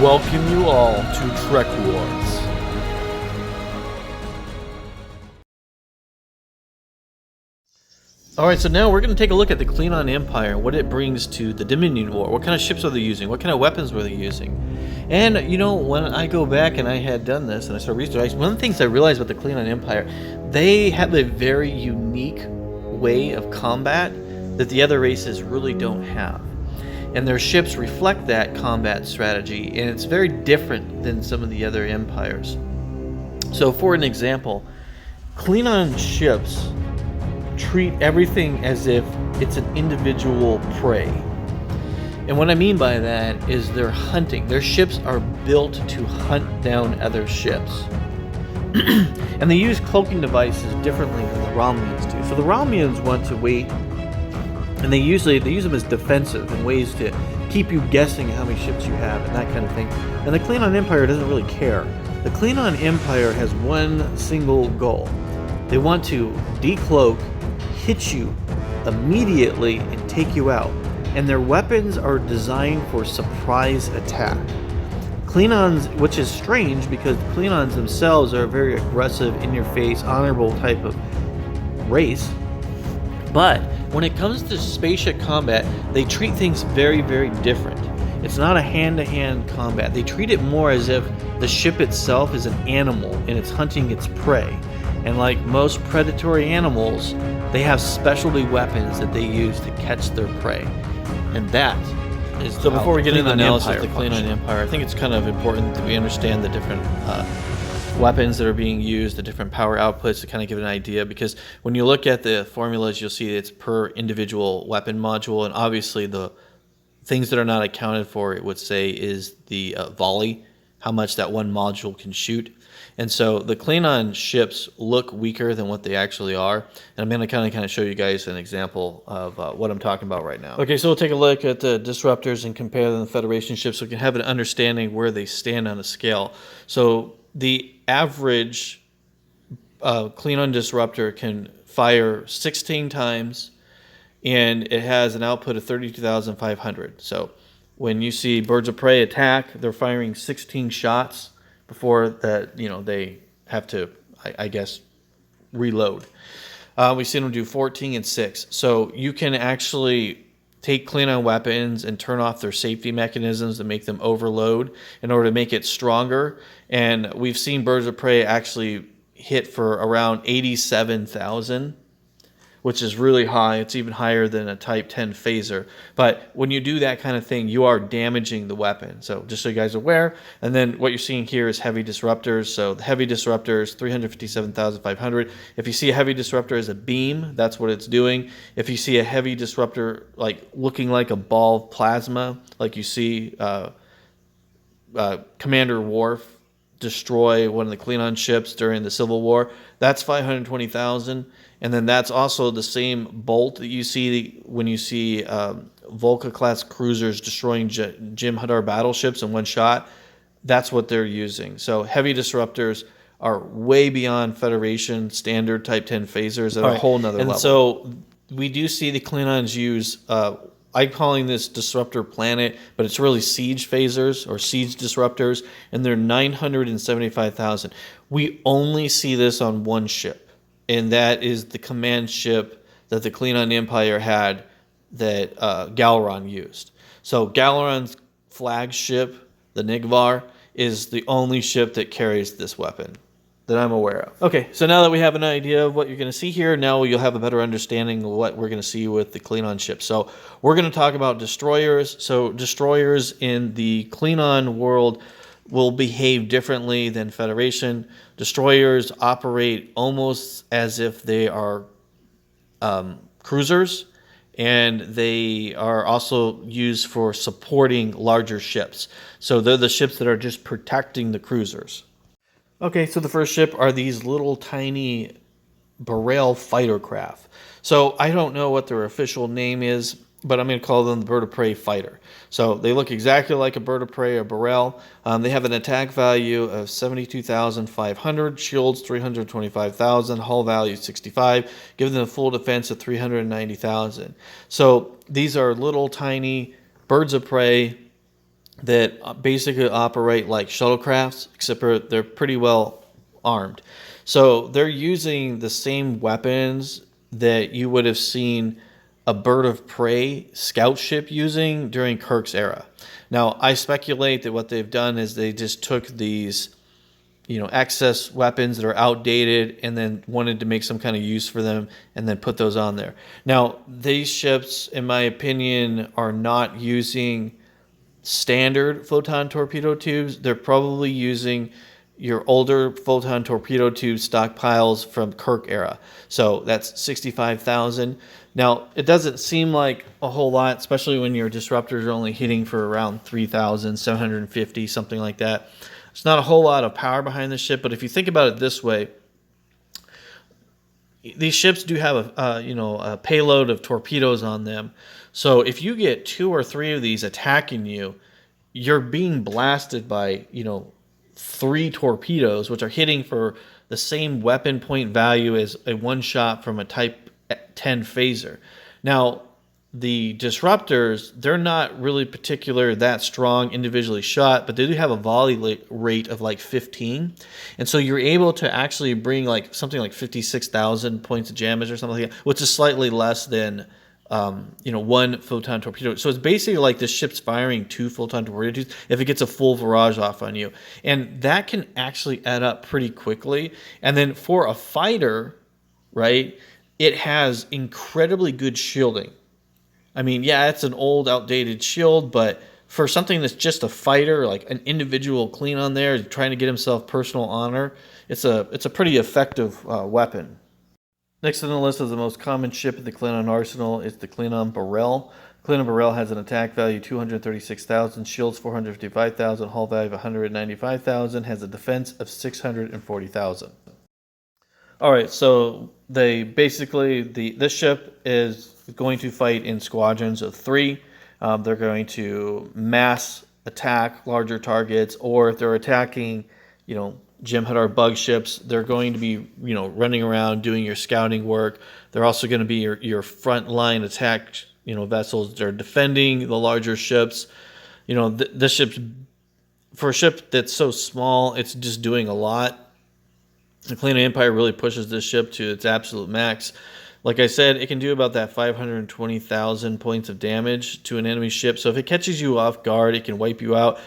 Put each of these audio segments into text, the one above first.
welcome you all to Trek Wars. Alright, so now we're going to take a look at the Klingon Empire, what it brings to the Dominion War. What kind of ships are they using? What kind of weapons were they using? And, you know, when I go back and I had done this and I started researching, one of the things I realized about the Klingon Empire, they have a very unique way of combat that the other races really don't have. And their ships reflect that combat strategy, and it's very different than some of the other empires. So for an example, Klingon ships treat everything as if it's an individual prey. And what I mean by that is they're hunting. Their ships are built to hunt down other ships. And they use cloaking devices differently than the Romulans do. So the Romulans want to wait, and they use them as defensive in ways to keep you guessing how many ships you have and that kind of thing. And the Klingon Empire doesn't really care. The Klingon Empire has one single goal. They want to decloak, hit you immediately, and take you out. And their weapons are designed for surprise attack. Klingons, which is strange because Klingons themselves are a very aggressive, in-your-face, honorable type of race. But when it comes to spaceship combat, they treat things very, very different. It's not a hand-to-hand combat. They treat it more as if the ship itself is an animal and it's hunting its prey. And like most predatory animals, they have specialty weapons that they use to catch their prey. And that is so. Before we get into the analysis of the Klingon Empire, I think it's kind of important that we understand the different weapons that are being used, the different power outputs, to kind of give an idea. Because when you look at the formulas, you'll see it's per individual weapon module, and obviously the things that are not accounted for, it would say, is the volley, how much that one module can shoot. And so the Klingon ships look weaker than what they actually are. And I'm going to kind of show you guys an example of what I'm talking about right now. Okay, so we'll take a look at the disruptors and compare them to the Federation ships so we can have an understanding where they stand on a scale. So the average Klingon disruptor can fire 16 times, and it has an output of 32,500. So when you see birds of prey attack, they're firing 16 shots before that, you know, they have to, I guess, reload. We've seen them do 14 and 6. So you can actually take Klingon weapons and turn off their safety mechanisms to make them overload in order to make it stronger. And we've seen birds of prey actually hit for around 87,000, which is really high. It's even higher than a Type 10 phaser. But when you do that kind of thing, you are damaging the weapon. So just so you guys are aware. And then what you're seeing here is heavy disruptors. So the heavy disruptors, 357,500. If you see a heavy disruptor as a beam, that's what it's doing. If you see a heavy disruptor like looking like a ball of plasma, like you see Commander Worf destroy one of the Klingon ships during the Civil War, that's 520,000. And then that's also the same bolt that you see when you see Vor'cha-class cruisers destroying Jim Hadar battleships in one shot. That's what they're using. So heavy disruptors are way beyond Federation standard Type 10 phasers at a whole nother level. And so we do see the Klingons use, I'm calling this Disruptor Planet, but it's really siege phasers or siege disruptors, and they're 975,000. We only see this on one ship. And that is the command ship that the Klingon Empire had that Galeron used. So Galeron's flagship, the Negh'Var, is the only ship that carries this weapon that I'm aware of. Okay, so now that we have an idea of what you're going to see here, now you'll have a better understanding of what we're going to see with the Klingon ships. So we're going to talk about destroyers. So destroyers in the Klingon world will behave differently than Federation. Destroyers operate almost as if they are cruisers, and they are also used for supporting larger ships. So they're the ships that are just protecting the cruisers. Okay, so the first ship are these little tiny Borel fighter craft. So I don't know what their official name is, but I'm going to call them the bird of prey fighter. So they look exactly like a bird of prey or Borel. They have an attack value of 72,500, shields 325,000, hull value 65, giving them a full defense of 390,000. So these are little tiny birds of prey that basically operate like shuttlecrafts, except for they're pretty well armed. So they're using the same weapons that you would have seen a bird of prey scout ship using during Kirk's era. Now, I speculate that what they've done is they just took these, excess weapons that are outdated and then wanted to make some kind of use for them and then put those on there. Now, these ships, in my opinion, are not using standard photon torpedo tubes. They're probably using your older photon torpedo tube stockpiles from Kirk era. So that's 65,000. Now, it doesn't seem like a whole lot, especially when your disruptors are only hitting for around 3,750, something like that. It's not a whole lot of power behind the ship, but if you think about it this way, these ships do have a payload of torpedoes on them. So if you get 2 or 3 of these attacking you, you're being blasted by 3 torpedoes, which are hitting for the same weapon point value as a one shot from a Type 10 phaser. Now, the disruptors, they're not really particular that strong individually shot, but they do have a volley rate of like 15. And so you're able to actually bring like something like 56,000 points of damage or something like that, which is slightly less than one photon torpedo. So it's basically like the ship's firing 2 photon torpedoes if it gets a full barrage off on you. And that can actually add up pretty quickly. And then for a fighter, right, it has incredibly good shielding. I mean, yeah, it's an old, outdated shield, but for something that's just a fighter, like an individual Klingon there trying to get himself personal honor, it's a pretty effective weapon. Next on the list of the most common ship in the Klingon arsenal is the Klingon Barrel. Klingon Barrel has an attack value 236,000, shields 455,000, hull value of 195,000, has a defense of 640,000. All right, so this ship is going to fight in squadrons of 3. They're going to mass attack larger targets, or if they're attacking, Jem'Hadar bug ships, they're going to be, running around doing your scouting work. They're also going to be your front line attack, vessels. They're defending the larger ships. This ship's, for a ship that's so small, it's just doing a lot. The Klingon Empire really pushes this ship to its absolute max. Like I said, it can do about that 520,000 points of damage to an enemy ship. So if it catches you off guard, it can wipe you out.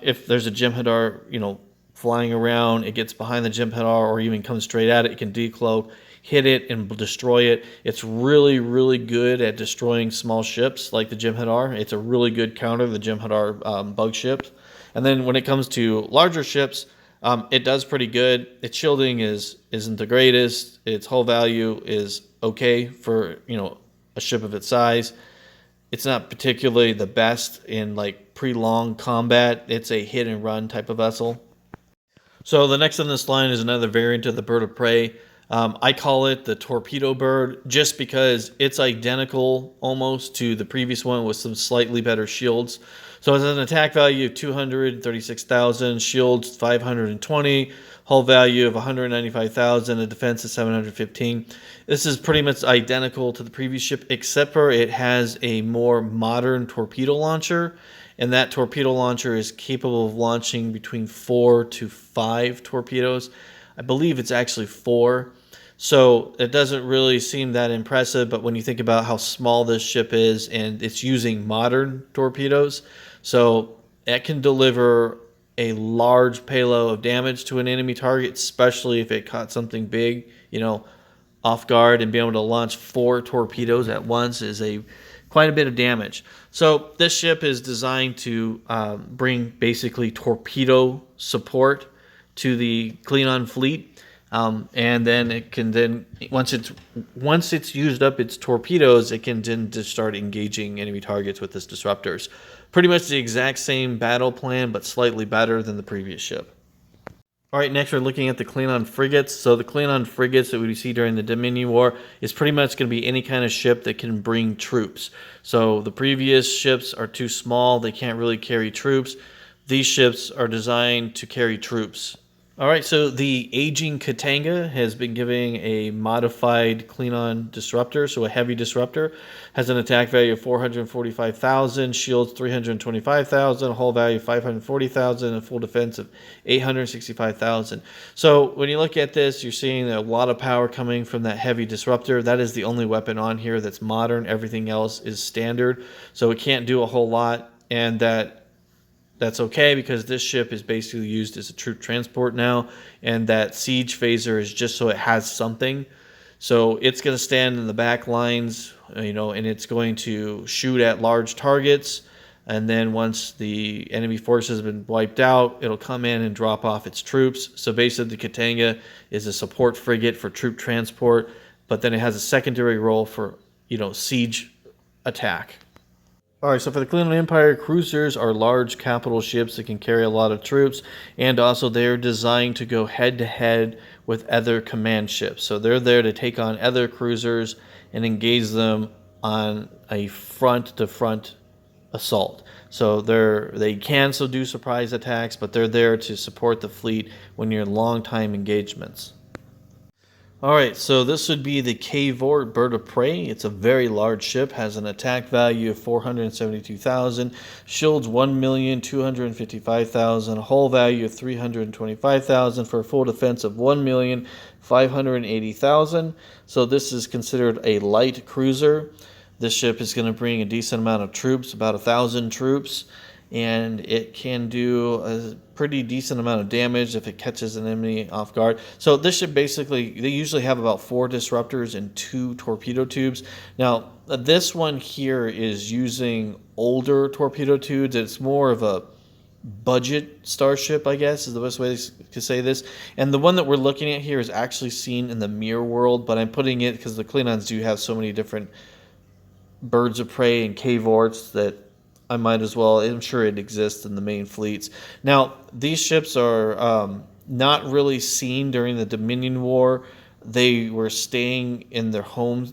If there's a Jem'Hadar, flying around, it gets behind the Jem'Hadar or even comes straight at it, it can decloak, hit it, and destroy it. It's really, really good at destroying small ships like the Jem'Hadar. It's a really good counter to the Jem'Hadar bug ships. And then when it comes to larger ships, it does pretty good. Its shielding isn't the greatest. Its hull value is okay for a ship of its size. It's not particularly the best in like pre-long combat. It's a hit and run type of vessel. So the next on this line is another variant of the bird of prey. I call it the torpedo bird just because it's identical almost to the previous one with some slightly better shields. So it has an attack value of 236,000, shields 520, hull value of 195,000, a defense of 715. This is pretty much identical to the previous ship, except for it has a more modern torpedo launcher, and that torpedo launcher is capable of launching between 4 to 5 torpedoes. I believe it's actually 4. So it doesn't really seem that impressive, but when you think about how small this ship is and it's using modern torpedoes, so it can deliver a large payload of damage to an enemy target, especially if it caught something big, off guard, and being able to launch 4 torpedoes at once is quite a bit of damage. So this ship is designed to bring basically torpedo support to the Klingon fleet. And then it can once it's used up its torpedoes, it can then just start engaging enemy targets with its disruptors. Pretty much the exact same battle plan, but slightly better than the previous ship. All right, next we're looking at the Klingon frigates. So the Klingon frigates that we see during the Dominion War is pretty much going to be any kind of ship that can bring troops. So the previous ships are too small; they can't really carry troops. These ships are designed to carry troops. All right, so the aging Katanga has been giving a modified Klingon disruptor, so a heavy disruptor, has an attack value of 445,000, shields 325,000, hull value 540,000, and full defense of 865,000. So when you look at this, you're seeing a lot of power coming from that heavy disruptor. That is the only weapon on here that's modern. Everything else is standard, so it can't do a whole lot, and that's okay because this ship is basically used as a troop transport now, and that siege phaser is just so it has something. So it's going to stand in the back lines, and it's going to shoot at large targets. And then once the enemy force has been wiped out, it'll come in and drop off its troops. So basically, the Katanga is a support frigate for troop transport, but then it has a secondary role for, siege attack. All right, so for the Klingon Empire, cruisers are large capital ships that can carry a lot of troops, and also they're designed to go head-to-head with other command ships. So they're there to take on other cruisers and engage them on a front-to-front assault. So they can still do surprise attacks, but they're there to support the fleet when you're in long-time engagements. All right, so this would be the Vor'cha bird of prey. It's a very large ship, has an attack value of 472,000, shields 1,255,000, hull value of 325,000 for a full defense of 1,580,000. So this is considered a light cruiser. This ship is going to bring a decent amount of troops, about 1,000 troops, and it can do a pretty decent amount of damage if it catches an enemy off guard. So this ship basically, they usually have about 4 disruptors and 2 torpedo tubes. Now, this one here is using older torpedo tubes. It's more of a budget starship, I guess, is the best way to say this. And the one that we're looking at here is actually seen in the mirror world, but I'm putting it because the Klingons do have so many different birds of prey and Vor'chas that I might as well. I'm sure it exists in the main fleets. Now, these ships are not really seen during the Dominion War. They were staying in their home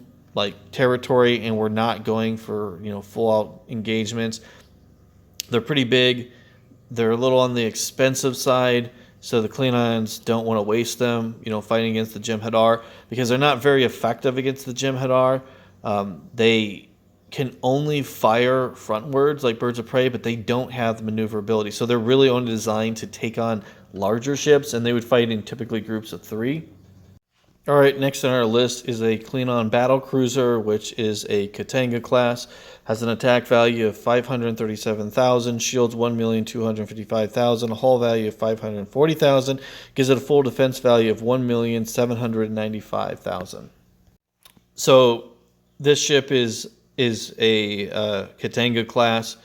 territory and were not going for full out engagements. They're pretty big. They're a little on the expensive side, so the Klingons don't want to waste them, fighting against the Jem'Hadar, because they're not very effective against the Jem'Hadar. They can only fire frontwards like birds of prey, but they don't have the maneuverability. So they're really only designed to take on larger ships, and they would fight in typically groups of 3. All right, next on our list is a Klingon battle cruiser, which is a Katanga class. Has an attack value of 537,000, shields 1,255,000, a hull value of 540,000, gives it a full defense value of 1,795,000. So this ship is a Katanga class.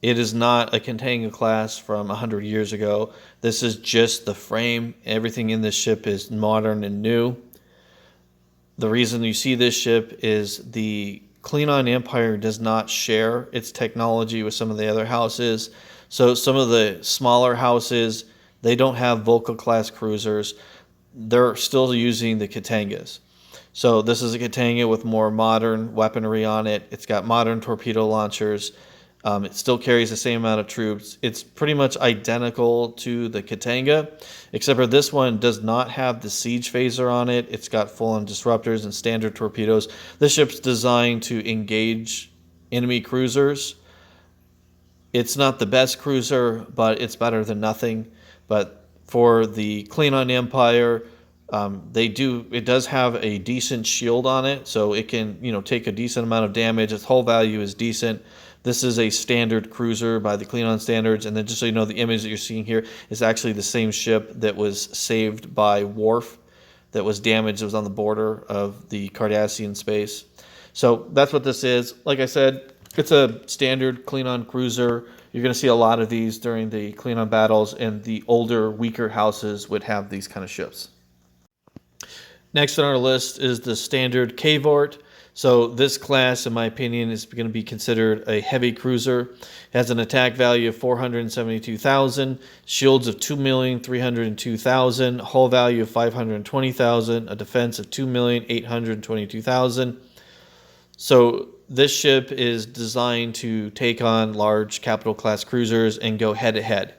It is not a Katanga class from 100 years ago. This is just the frame. Everything in this ship is modern and new. The reason you see this ship is the Klingon Empire does not share its technology with some of the other houses. So some of the smaller houses, they don't have Vor'cha class cruisers. They're still using the Katangas. So this is a Katanga with more modern weaponry on it. It's got modern torpedo launchers. It still carries the same amount of troops. It's pretty much identical to the Katanga, except for this one does not have the siege phaser on it. It's got full-on disruptors and standard torpedoes. This ship's designed to engage enemy cruisers. It's not the best cruiser, but it's better than nothing. But for the Klingon Empire, it does have a decent shield on it, so it can, take a decent amount of damage. Its hull value is decent. This is a standard cruiser by the Klingon standards, and then just so you know, the image that you're seeing here is actually the same ship that was saved by Worf, that was damaged. It was on the border of the Cardassian space. So that's what this is. Like I said, it's a standard Klingon cruiser. You're going to see a lot of these during the Klingon battles, and the older, weaker houses would have these kind of ships. Next on our list is the standard Vor'cha. So this class, in my opinion, is going to be considered a heavy cruiser. It has an attack value of 472,000, shields of 2,302,000, hull value of 520,000, a defense of 2,822,000. So this ship is designed to take on large capital class cruisers and go head to head.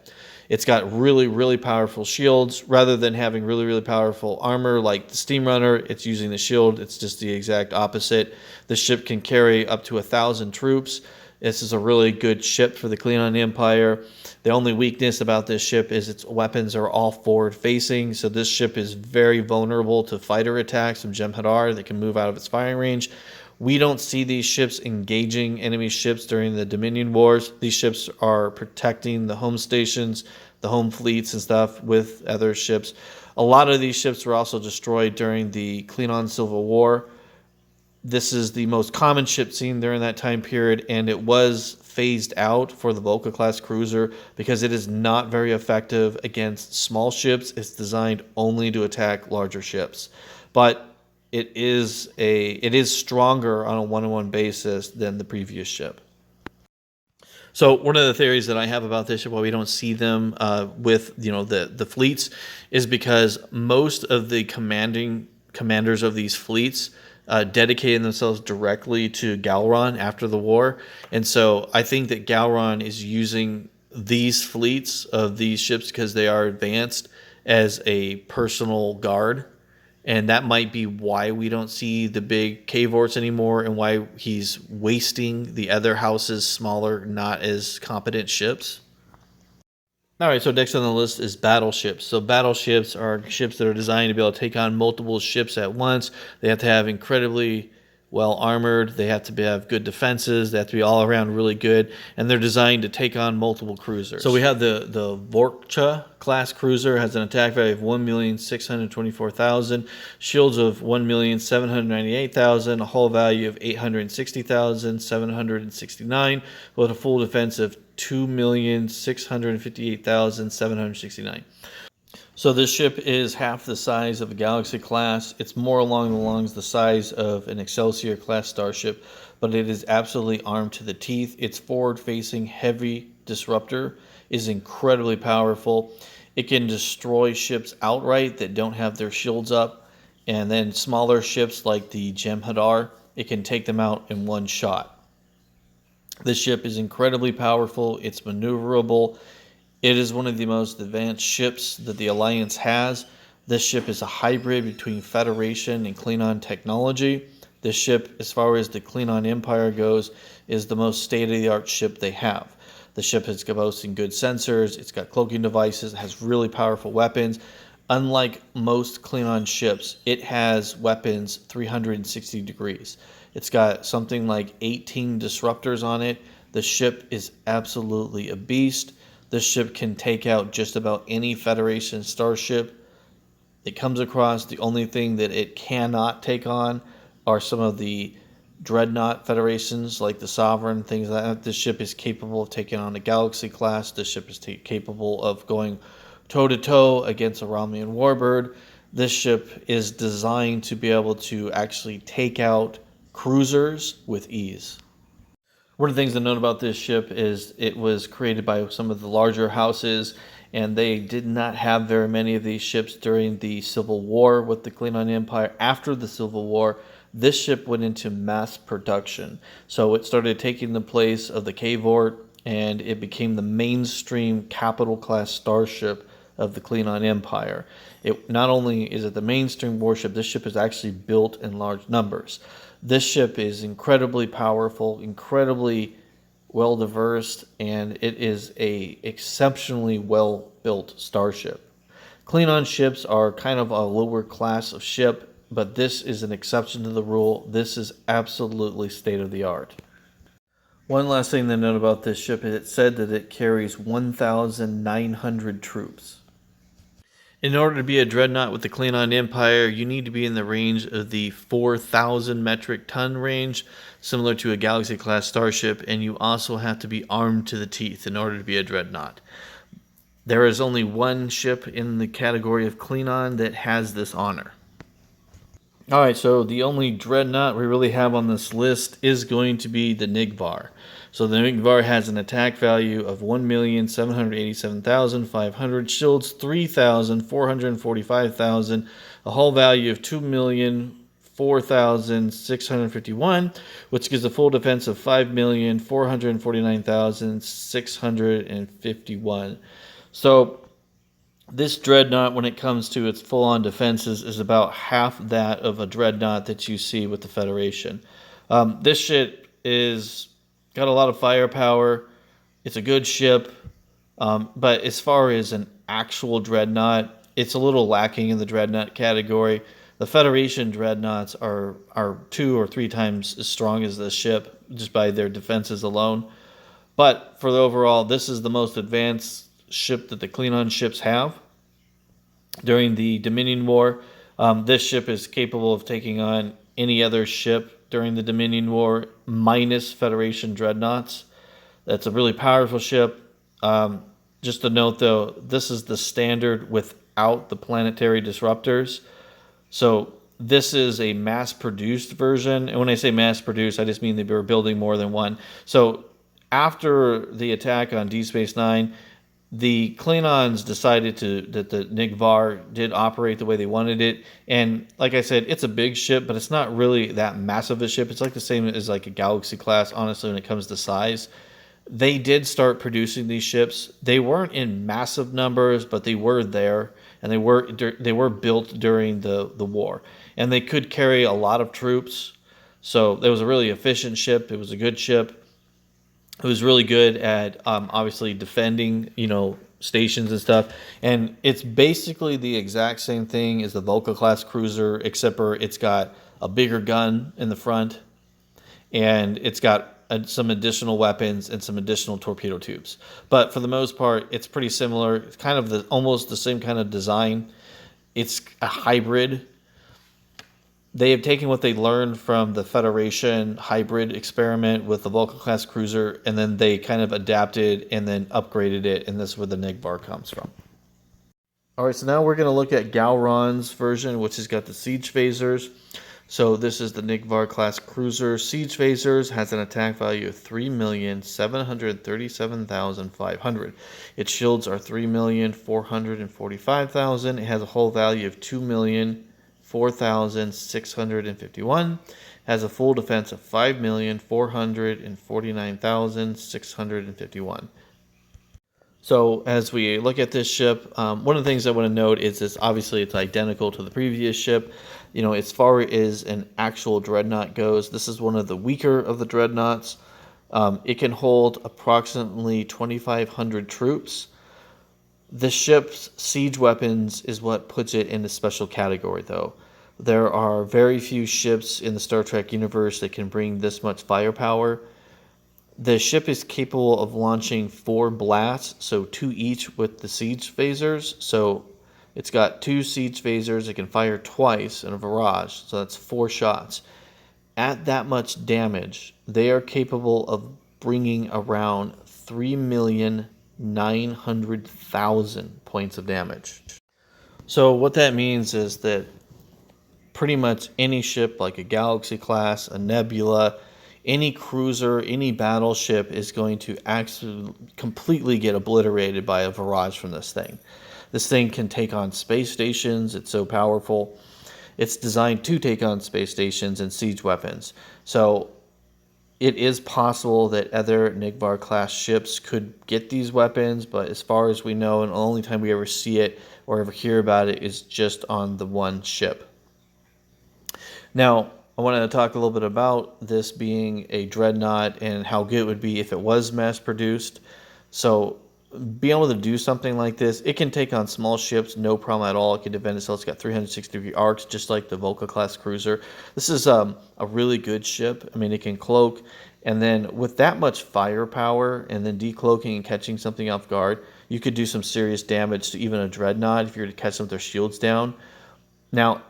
It's got really, really powerful shields. Rather than having really, really powerful armor like the Steam Runner, it's using the shield. It's just the exact opposite. The ship can carry up to 1,000 troops. This is a really good ship for the Klingon Empire. The only weakness about this ship is its weapons are all forward-facing, so this ship is very vulnerable to fighter attacks from Jem'Hadar that can move out of its firing range. We don't see these ships engaging enemy ships during the Dominion Wars. These ships are protecting the home stations, the home fleets and stuff with other ships. A lot of these ships were also destroyed during the Klingon Civil War. This is the most common ship seen during that time period, and it was phased out for the Vor'cha class cruiser because it is not very effective against small ships. It's designed only to attack larger ships, but it is stronger on a one-on-one basis than the previous ship. So one of the theories that I have about this ship, why we don't see them with the fleets, is because most of the commanders of these fleets dedicated themselves directly to Galron after the war. And so I think that Galron is using these fleets of these ships because they are advanced as a personal guard. And that might be why we don't see the big cavorts anymore and why he's wasting the other house's smaller, not as competent ships. All right, so next on the list is battleships. So battleships are ships that are designed to be able to take on multiple ships at once. They have to have incredibly well armored. They have to have good defenses. They have to be all around really good, and they're designed to take on multiple cruisers. So we have the Vor'cha class cruiser, has an attack value of 1,624,000, shields of 1,798,000, a hull value of 860,769, with a full defense of 2,658,769. So this ship is half the size of a Galaxy class. It's more along the lines the size of an Excelsior class starship, but it is absolutely armed to the teeth. Its forward-facing heavy disruptor is incredibly powerful. It can destroy ships outright that don't have their shields up, and then smaller ships like the Jem'Hadar, it can take them out in one shot. This ship is incredibly powerful. It's maneuverable. It is one of the most advanced ships that the Alliance has. This ship is a hybrid between Federation and Klingon technology. This ship, as far as the Klingon Empire goes, is the most state-of-the-art ship they have. The ship is boasting good sensors. It's got cloaking devices. It has really powerful weapons. Unlike most Klingon ships, it has weapons 360 degrees. It's got something like 18 disruptors on it. The ship is absolutely a beast. This ship can take out just about any Federation starship it comes across. The only thing that it cannot take on are some of the dreadnought Federations, like the Sovereign, things like that. This ship is capable of taking on a Galaxy class. This ship is capable of going toe-to-toe against a Romulan warbird. This ship is designed to be able to actually take out cruisers with ease. One of the things to note about this ship is it was created by some of the larger houses, and they did not have very many of these ships during the Civil War with the Klingon Empire. After the Civil War, this ship went into mass production. So it started taking the place of the Cavort, and it became the mainstream capital class starship of the Klingon Empire. It not only is it the mainstream warship, this ship is actually built in large numbers. This ship is incredibly powerful, incredibly well-diversed, and it is a exceptionally well-built starship. Klingon ships are kind of a lower class of ship, but this is an exception to the rule. This is absolutely state-of-the-art. One last thing to note about this ship is it said that it carries 1,900 troops. In order to be a dreadnought with the Klingon Empire, you need to be in the range of the 4,000 metric ton range, similar to a Galaxy-class starship, and you also have to be armed to the teeth in order to be a dreadnought. There is only one ship in the category of Klingon that has this honor. Alright, so the only dreadnought we really have on this list is going to be the Negh'Var. So the Negh'Var has an attack value of 1,787,500, shields 3,445,000, a hull value of 2,004,651, which gives a full defense of 5,449,651. So this dreadnought, when it comes to its full-on defenses, is about half that of a dreadnought that you see with the Federation. This ship is got a lot of firepower. It's a good ship, but as far as an actual dreadnought, it's a little lacking in the dreadnought category. The Federation dreadnoughts are 2 or 3 times as strong as this ship just by their defenses alone. But for the overall, this is the most advanced ship that the Klingon ships have. During the Dominion War, this ship is capable of taking on any other ship during the Dominion War, minus Federation dreadnoughts. That's a really powerful ship. Just a note, though, this is the standard without the planetary disruptors. So this is a mass-produced version. And when I say mass-produced, I just mean they were building more than one. So after the attack on Deep Space Nine, the Klingons decided that the Negh'Var did operate the way they wanted it. And like I said, it's a big ship, but it's not really that massive a ship. It's like the same as like a Galaxy class, honestly, when it comes to size. They did start producing these ships. They weren't in massive numbers, but they were there, and they were built during the war. And they could carry a lot of troops. So it was a really efficient ship. It was a good ship. It was really good at obviously defending, stations and stuff. And it's basically the exact same thing as the Vor'cha class cruiser, except for it's got a bigger gun in the front, and it's got some additional weapons and some additional torpedo tubes. But for the most part, it's pretty similar. It's kind of almost the same kind of design. It's a hybrid. They have taken what they learned from the Federation hybrid experiment with the Vor'cha class cruiser, and then they kind of adapted and then upgraded it, and this is where the Negh'Var comes from. All right, so now we're going to look at Gowron's version, which has got the siege phasers. So this is the Negh'Var class cruiser. Siege phasers has an attack value of 3,737,500. Its shields are 3,445,000. It has a hull value of 2,004,651. Has a full defense of 5,449,651. So as we look at this ship, one of the things I want to note is this: obviously it's identical to the previous ship. As far as an actual dreadnought goes, this is one of the weaker of the dreadnoughts. It can hold approximately 2,500 troops. The ship's siege weapons is what puts it in a special category, though. There are very few ships in the Star Trek universe that can bring this much firepower. The ship is capable of launching 4 blasts, so 2 each with the siege phasers. So it's got 2 siege phasers. It can fire twice in a barrage, so that's 4 shots. At that much damage, they are capable of bringing around 3,900,000 points of damage. So what that means is that pretty much any ship like a Galaxy class, a Nebula, any cruiser, any battleship is going to actually completely get obliterated by a barrage from this thing. This thing can take on space stations. It's so powerful. It's designed to take on space stations and siege weapons. So it is possible that other Negh'Var class ships could get these weapons, but as far as we know, and the only time we ever see it or ever hear about it is just on the one ship. Now, I wanted to talk a little bit about this being a dreadnought and how good it would be if it was mass-produced. So being able to do something like this, it can take on small ships, no problem at all. It can defend itself. It's got 360-degree arcs, just like the Vor'cha class cruiser. This is a really good ship. I mean, it can cloak, and then with that much firepower and then decloaking and catching something off guard, you could do some serious damage to even a dreadnought if you were to catch them with their shields down. Now,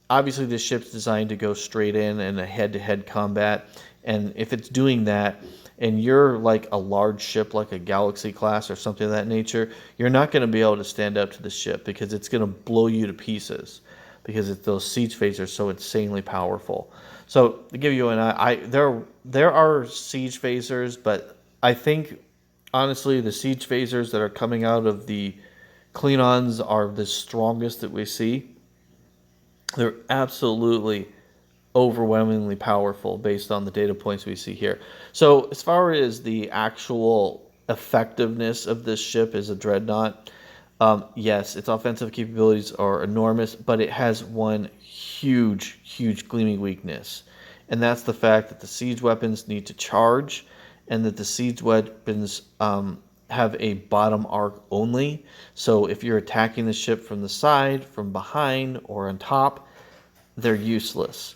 obviously, this ship's designed to go straight in a head-to-head combat, and if it's doing that, and you're like a large ship like a Galaxy class or something of that nature, you're not going to be able to stand up to the ship because it's going to blow you to pieces because those siege phasers are so insanely powerful. So to give you there are siege phasers, but I think honestly the siege phasers that are coming out of the Klingons are the strongest that we see. They're absolutely overwhelmingly powerful based on the data points we see here. So as far as the actual effectiveness of this ship as a dreadnought, yes, its offensive capabilities are enormous, but it has one huge, huge gleaming weakness, and that's the fact that the siege weapons need to charge, and that the siege weapons have a bottom arc only. So if you're attacking the ship from the side, from behind, or on top, they're useless.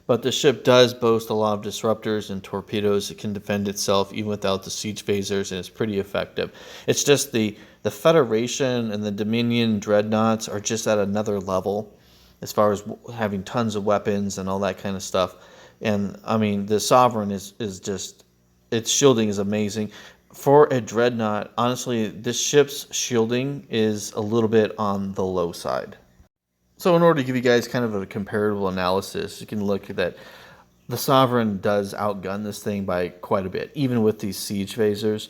But the ship does boast a lot of disruptors and torpedoes. It can defend itself even without the siege phasers, and it's pretty effective. It's just the Federation and the Dominion dreadnoughts are just at another level as far as having tons of weapons and all that kind of stuff. And I mean, the Sovereign is just, its shielding is amazing. For a dreadnought, honestly, this ship's shielding is a little bit on the low side. So in order to give you guys kind of a comparable analysis, you can look at that the Sovereign does outgun this thing by quite a bit, even with these siege phasers.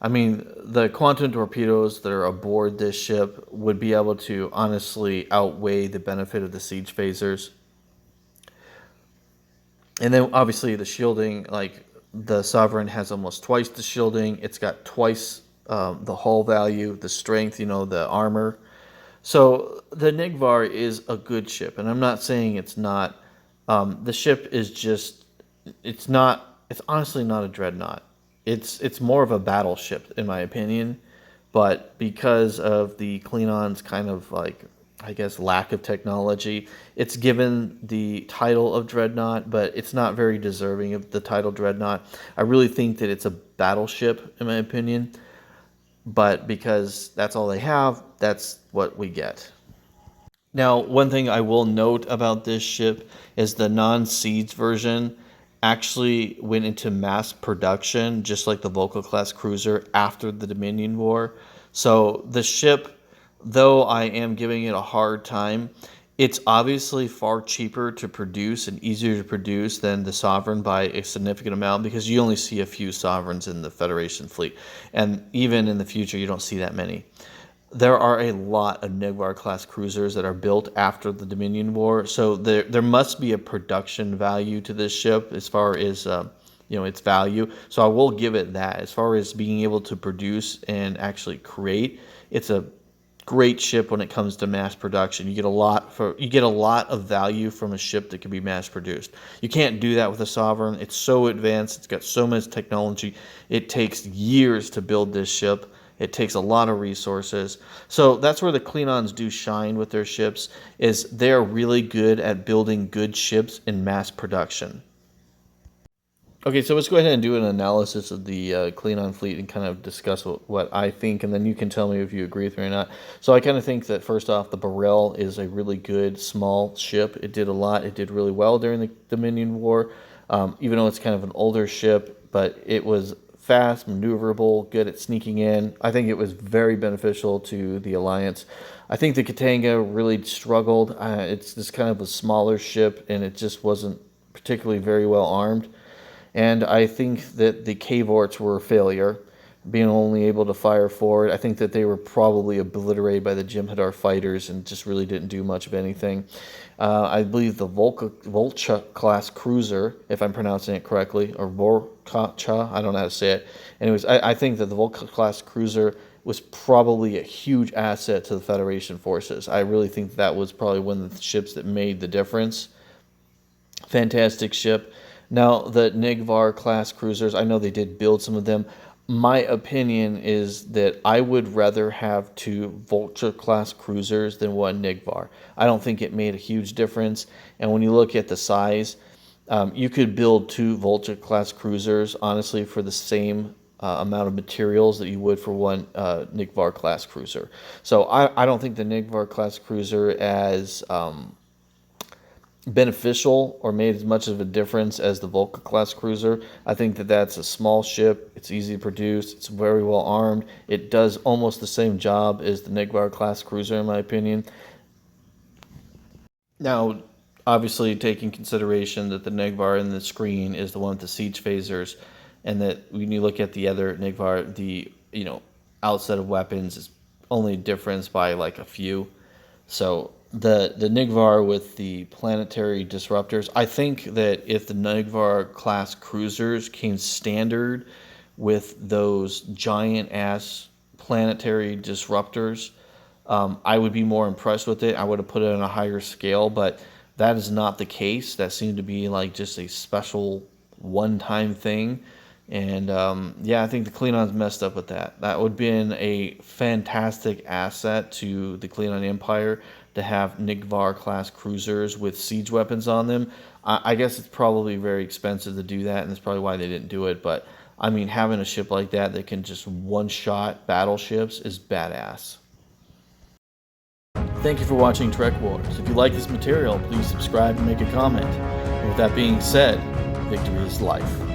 I mean, the quantum torpedoes that are aboard this ship would be able to honestly outweigh the benefit of the siege phasers. And then obviously the shielding, like the Sovereign has almost twice the shielding. It's got twice the hull value, the strength, the armor. So the Negh'Var is a good ship, and I'm not saying it's not. The ship is just, it's not, it's honestly not a dreadnought. It's more of a battleship, in my opinion. But because of the Klingons' kind of like, I guess, lack of technology, it's given the title of dreadnought, but it's not very deserving of the title dreadnought. I really think that it's a battleship, in my opinion. But because that's all they have, that's what we get. Now, one thing I will note about this ship is the non-siege version actually went into mass production, just like the Vor'cha class cruiser, after the Dominion War. So the ship, though I am giving it a hard time, it's obviously far cheaper to produce and easier to produce than the Sovereign by a significant amount, because you only see a few Sovereigns in the Federation fleet. And even in the future, you don't see that many. There are a lot of Negh'Var class cruisers that are built after the Dominion War, so there must be a production value to this ship as far as its value. So I will give it that. As far as being able to produce and actually create, it's a great ship when it comes to mass production. You get a lot of value from a ship that can be mass produced. You can't do that with a Sovereign. It's so advanced. It's got so much technology. It takes years to build this ship. It takes a lot of resources. So that's where the Klingons do shine with their ships, is they're really good at building good ships in mass production. Okay, so let's go ahead and do an analysis of the Klingon fleet and kind of discuss what I think, and then you can tell me if you agree with me or not. So I kind of think that, first off, the Burrell is a really good small ship. It did a lot. It did really well during the Dominion War, even though it's kind of an older ship, but it was fast, maneuverable, good at sneaking in. I think it was very beneficial to the Alliance. I think the Katanga really struggled. It's just kind of a smaller ship, and it just wasn't particularly very well armed. And I think that the K-Vorts were a failure, being only able to fire forward. I think that they were probably obliterated by the Jem'Hadar fighters and just really didn't do much of anything. I believe the Vor'cha class cruiser, if I'm pronouncing it correctly, or Vor'cha, I don't know how to say it. Anyways, I think that the Vor'cha class cruiser was probably a huge asset to the Federation forces. I really think that was probably one of the ships that made the difference. Fantastic ship. Now, the Negh'Var class cruisers, I know they did build some of them. My opinion is that I would rather have two Vor'cha class cruisers than one Negh'Var. I don't think it made a huge difference. And when you look at the size, you could build two Vor'cha class cruisers, honestly, for the same amount of materials that you would for one Negh'Var class cruiser. So I don't think the Negh'Var class cruiser as beneficial or made as much of a difference as the Vor'cha class cruiser. I think that that's a small ship. It's easy to produce. It's very well armed. It does almost the same job as the Negh'Var class cruiser, in my opinion. Now, obviously, taking consideration that the Negh'Var in the screen is the one with the siege phasers, and that when you look at the other Negh'Var, the outset of weapons is only difference by like a few. So the Negh'Var with the planetary disruptors, I think that if the Negh'Var class cruisers came standard with those giant ass planetary disruptors, I would be more impressed with it. I would have put it on a higher scale, but that is not the case. That seemed to be like just a special one-time thing. And yeah, I think the Klingons messed up with that. That would have been a fantastic asset to the Klingon Empire to have Negh'Var class cruisers with siege weapons on them. I guess it's probably very expensive to do that, and that's probably why they didn't do it. But I mean, having a ship like that can just one-shot battleships is badass. Thank you for watching Trek Wars. If you like this material, please subscribe and make a comment. And with that being said, victory is life.